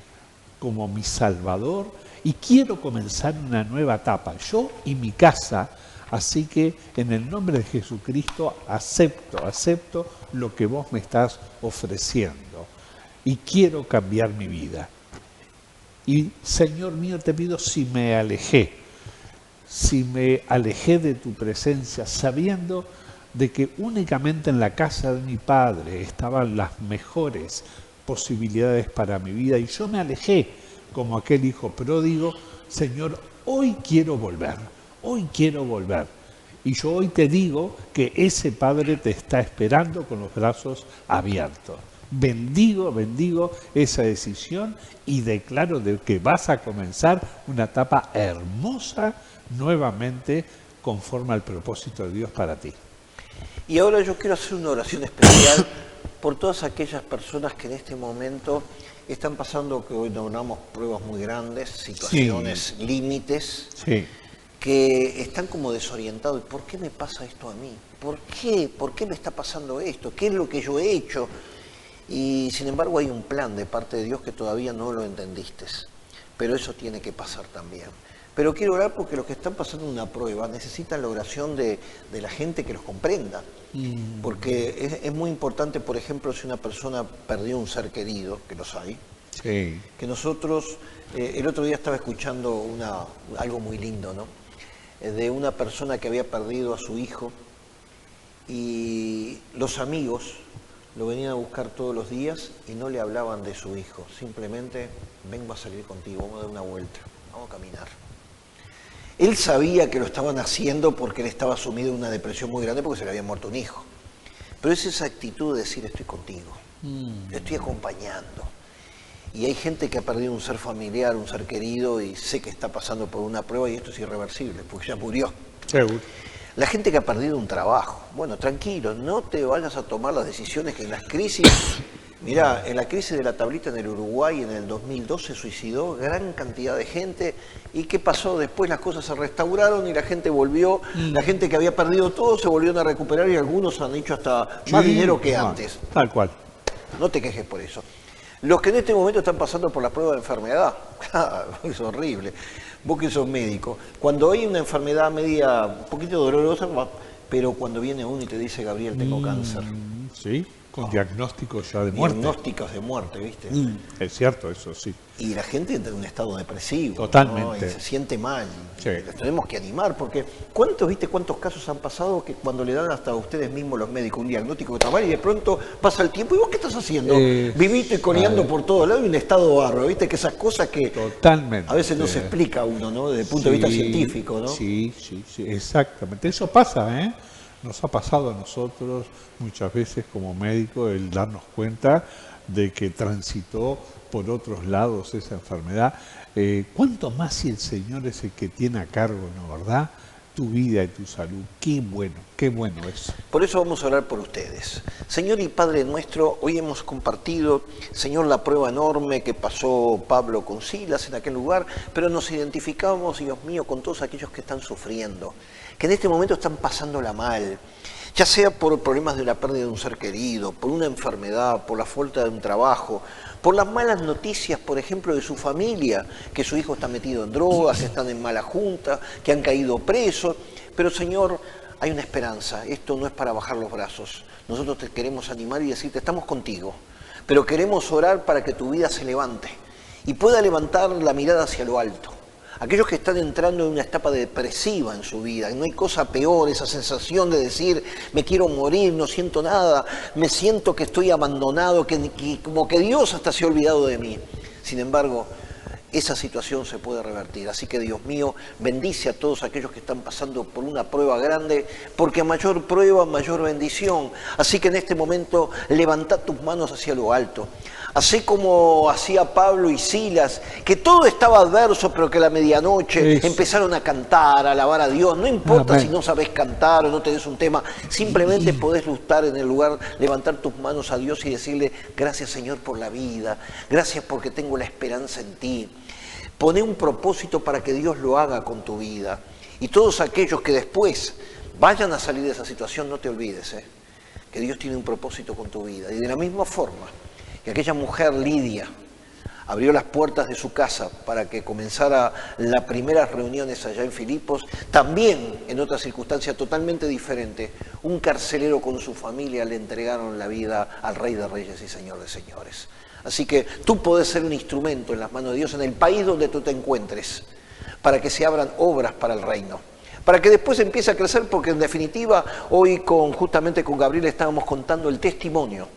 como mi Salvador y quiero comenzar una nueva etapa, yo y mi casa. Así que en el nombre de Jesucristo acepto lo que vos me estás ofreciendo y quiero cambiar mi vida. Y Señor mío, te pido si me alejé de tu presencia sabiendo de que únicamente en la casa de mi Padre estaban las mejores posibilidades para mi vida y yo me alejé como aquel hijo pródigo, Señor, hoy quiero volver. Y yo hoy te digo que ese Padre te está esperando con los brazos abiertos. Bendigo esa decisión y declaro de que vas a comenzar una etapa hermosa nuevamente conforme al propósito de Dios para ti. Y ahora yo quiero hacer una oración especial por todas aquellas personas que en este momento están pasando, que hoy nombramos pruebas muy grandes, situaciones límites, que están como desorientados. ¿Por qué me pasa esto a mí? ¿Por qué me está pasando esto? ¿Qué es lo que yo he hecho? Y sin embargo hay un plan de parte de Dios que todavía no lo entendiste. Pero eso tiene que pasar también. Pero quiero orar porque los que están pasando una prueba necesitan la oración de la gente que los comprenda. Porque es muy importante, por ejemplo, si una persona perdió un ser querido, que los hay, que nosotros, el otro día estaba escuchando algo muy lindo, ¿no? De una persona que había perdido a su hijo y los amigos lo venían a buscar todos los días y no le hablaban de su hijo, simplemente vengo a salir contigo, vamos a dar una vuelta, vamos a caminar. Él sabía que lo estaban haciendo porque él estaba sumido en una depresión muy grande porque se le había muerto un hijo. Pero es esa actitud de decir estoy contigo, te estoy acompañando. Y hay gente que ha perdido un ser familiar, un ser querido y sé que está pasando por una prueba y esto es irreversible porque ya murió. Seguro. La gente que ha perdido un trabajo, bueno, tranquilo, no te vayas a tomar las decisiones que en las crisis... Mirá, en la crisis de la tablita en el Uruguay en el 2002 se suicidó gran cantidad de gente. ¿Y qué pasó? Después las cosas se restauraron y la gente volvió, la gente que había perdido todo se volvieron a recuperar y algunos han hecho hasta más dinero que antes. Tal cual. No te quejes por eso. Los que en este momento están pasando por la prueba de enfermedad, es horrible. Vos que sos médico, cuando hay una enfermedad media, un poquito dolorosa, pero cuando viene uno y te dice, Gabriel, tengo cáncer. Sí, con diagnósticos ya de muerte. Diagnósticos de muerte, ¿viste? Es cierto, eso sí. Y la gente entra en un estado depresivo. Totalmente. ¿no? Y se siente mal. Sí. Les tenemos que animar, porque cuántos casos han pasado que cuando le dan hasta a ustedes mismos los médicos un diagnóstico de está mal y de pronto pasa el tiempo, ¿y vos qué estás haciendo? Viviste y coleando por todos lados y un estado bárbaro, ¿viste? Que esas cosas que Totalmente. a veces no se explica a uno, ¿no? Desde el punto de vista científico, ¿no? Sí, exactamente. Eso pasa, ¿eh? Nos ha pasado a nosotros muchas veces como médicos el darnos cuenta de que transitó por otros lados esa enfermedad. ¿Cuánto más si el Señor es el que tiene a cargo, ¿no, verdad? Tu vida y tu salud. Qué bueno es. Por eso vamos a orar por ustedes. Señor y Padre nuestro, hoy hemos compartido, Señor, la prueba enorme que pasó Pablo con Silas en aquel lugar, pero nos identificamos, Dios mío, con todos aquellos que están sufriendo, que en este momento están pasándola mal, ya sea por problemas de la pérdida de un ser querido, por una enfermedad, por la falta de un trabajo, por las malas noticias, por ejemplo, de su familia, que su hijo está metido en drogas, que están en mala junta, que han caído presos. Pero, Señor, hay una esperanza. Esto no es para bajar los brazos. Nosotros te queremos animar y decirte, estamos contigo, pero queremos orar para que tu vida se levante y pueda levantar la mirada hacia lo alto. Aquellos que están entrando en una etapa depresiva en su vida, no hay cosa peor, esa sensación de decir, me quiero morir, no siento nada, me siento que estoy abandonado, que como que Dios hasta se ha olvidado de mí. Sin embargo, esa situación se puede revertir. Así que, Dios mío, bendice a todos aquellos que están pasando por una prueba grande, porque a mayor prueba, mayor bendición. Así que en este momento, levanta tus manos hacia lo alto. Así como hacía Pablo y Silas, que todo estaba adverso, pero que a la medianoche empezaron a cantar, a alabar a Dios. No importa si no sabes cantar o no tenés un tema, simplemente podés luchar en el lugar, levantar tus manos a Dios y decirle, gracias Señor por la vida, gracias porque tengo la esperanza en ti. Poné un propósito para que Dios lo haga con tu vida. Y todos aquellos que después vayan a salir de esa situación, no te olvides, que Dios tiene un propósito con tu vida. Y de la misma forma que aquella mujer Lidia abrió las puertas de su casa para que comenzara las primeras reuniones allá en Filipos, también en otra circunstancia totalmente diferente, un carcelero con su familia le entregaron la vida al Rey de Reyes y Señor de Señores. Así que tú podés ser un instrumento en las manos de Dios en el país donde tú te encuentres, para que se abran obras para el reino, para que después empiece a crecer, porque en definitiva hoy justamente con Gabriel estábamos contando el testimonio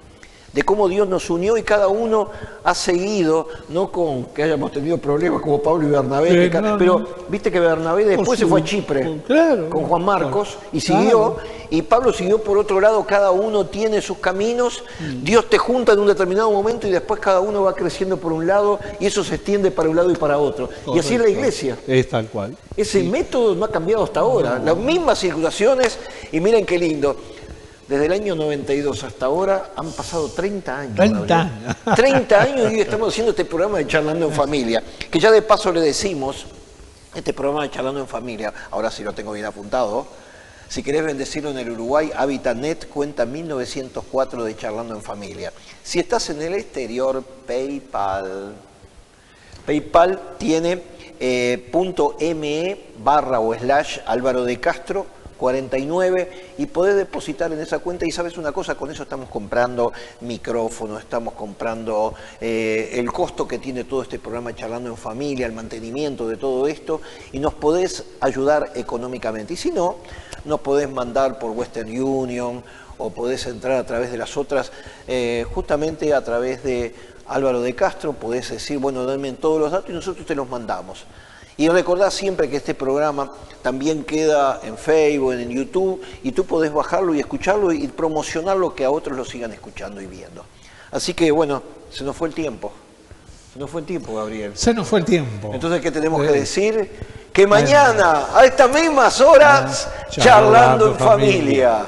de cómo Dios nos unió y cada uno ha seguido, no con que hayamos tenido problemas como Pablo y Bernabé, pero viste que Bernabé después se fue a Chipre con Juan Marcos y siguió, y Pablo siguió por otro lado. Cada uno tiene sus caminos, Dios te junta en un determinado momento y después cada uno va creciendo por un lado y eso se extiende para un lado y para otro. Correcto. Y así es la iglesia. Es tal cual. Ese método no ha cambiado hasta ahora, las mismas circulaciones, y miren qué lindo. Desde el año 92 hasta ahora han pasado 30 años. 30 años. 30 años y hoy estamos haciendo este programa de Charlando en Familia, que ya de paso le decimos, este programa de Charlando en Familia, ahora sí lo tengo bien apuntado, si querés bendecirlo en el Uruguay, .net cuenta 1904 de Charlando en Familia. Si estás en el exterior, PayPal. PayPal tiene .me/Álvaro de Castro 49 y podés depositar en esa cuenta. Y sabes una cosa, con eso estamos comprando micrófonos, estamos comprando el costo que tiene todo este programa Charlando en Familia, el mantenimiento de todo esto, y nos podés ayudar económicamente. Y si no, nos podés mandar por Western Union o podés entrar a través de las otras, justamente a través de Álvaro de Castro, podés decir, bueno, denme todos los datos y nosotros te los mandamos. Y recordá siempre que este programa también queda en Facebook, en YouTube, y tú podés bajarlo y escucharlo y promocionarlo, que a otros lo sigan escuchando y viendo. Así que, bueno, se nos fue el tiempo. Se nos fue el tiempo, Gabriel. Se nos fue el tiempo. Entonces, ¿qué tenemos que decir? Que mañana, a estas mismas horas, Charlando en Familia.